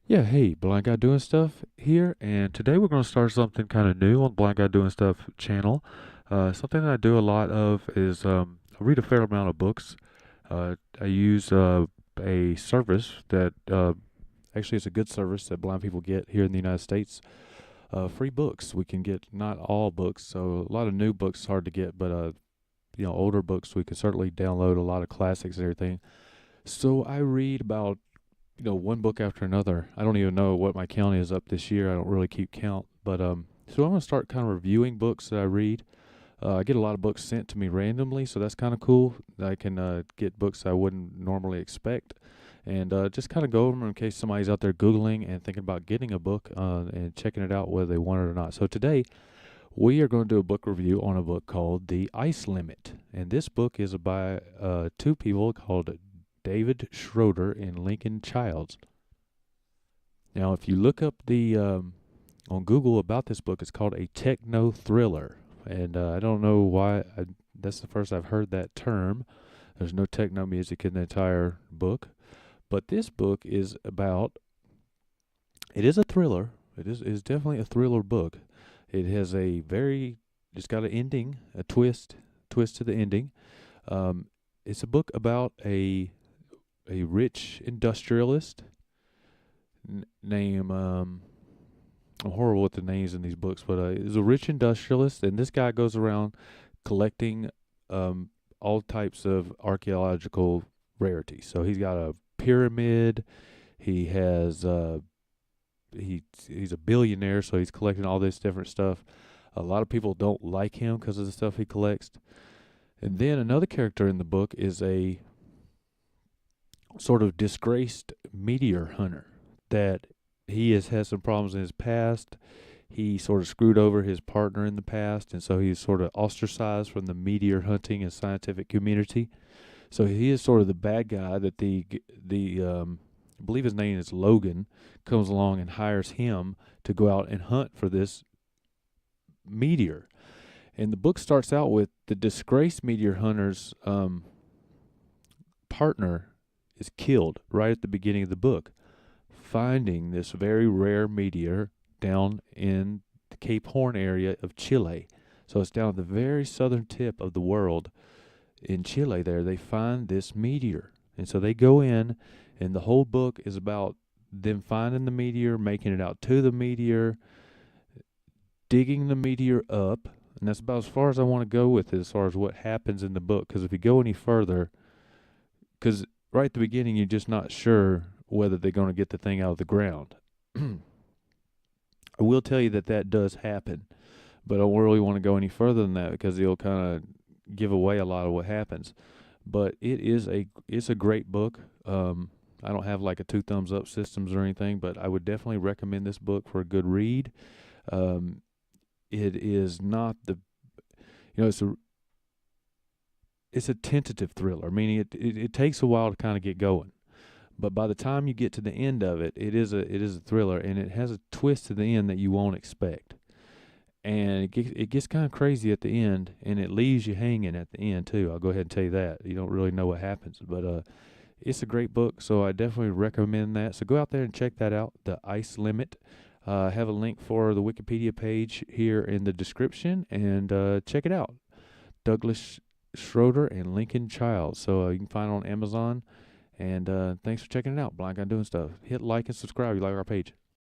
Yeah, hey, Blind Guy Doing Stuff here, and today we're going to start something kind of new on Blind Guy Doing Stuff channel. Something that I do a lot of is I read a fair amount of books. I use a service that actually it's a good service that blind people get here in the United States. Free books. We can get not all books, so a lot of new books hard to get, but older books we can certainly download a lot of classics and everything. So I read about one book after another. I don't even know what my count is up this year. I don't really keep count, but so I'm gonna start kind of reviewing books that I read. I get a lot of books sent to me randomly, so that's kind of cool. I can get books I wouldn't normally expect, and just kind of go over them in case somebody's out there googling and thinking about getting a book and checking it out whether they want it or not. So today we are going to do a book review on a book called The Ice Limit, and this book is by two people called David Schroeder and Lincoln Childs. Now, if you look up the on Google about this book, it's called a techno thriller, and I don't know why. That's the first I've heard that term. There's no techno music in the entire book, but this book is about. It is a thriller. It is definitely a thriller book. It has a very. It's got an ending, a twist to the ending. Um, it's a book about a rich industrialist name. I'm horrible with the names in these books, but he's a rich industrialist, and this guy goes around collecting all types of archaeological rarities. So he's got a pyramid. He has he's a billionaire, so he's collecting all this different stuff. A lot of people don't like him because of the stuff he collects. And then another character in the book is a sort of disgraced meteor hunter that he has had some problems in his past. He sort of screwed over his partner in the past, and so he's sort of ostracized from the meteor hunting and scientific community. So he is sort of the bad guy that the I believe his name is Logan comes along and hires him to go out and hunt for this meteor. And the book starts out with the disgraced meteor hunter's partner is killed right at the beginning of the book, finding this very rare meteor down in the Cape Horn area of Chile. So it's down at the very southern tip of the world in Chile there. They find this meteor. And so they go in, and the whole book is about them finding the meteor, making it out to the meteor, digging the meteor up. And that's about as far as I want to go with it as far as what happens in the book. Because if you go any further, because right at the beginning, you're just not sure whether they're going to get the thing out of the ground. I will tell you that that does happen, but I don't really want to go any further than that because it'll kind of give away a lot of what happens. But it's a great book. I don't have like a two thumbs up systems or anything, but I would definitely recommend this book for a good read. Um, it is not the it's a tentative thriller, meaning it takes a while to kind of get going. But by the time you get to the end of it, it is a thriller, and it has a twist to the end that you won't expect. And it gets kind of crazy at the end, and it leaves you hanging at the end too. I'll go ahead and tell you that. You don't really know what happens, but it's a great book, so I definitely recommend that. So go out there and check that out, The Ice Limit. I have a link for the Wikipedia page here in the description, and check it out. Douglas Schroeder and Lincoln Childs. So you can find it on Amazon. And thanks for checking it out. Blind Guy Doing Stuff. Hit like and subscribe if you like our page.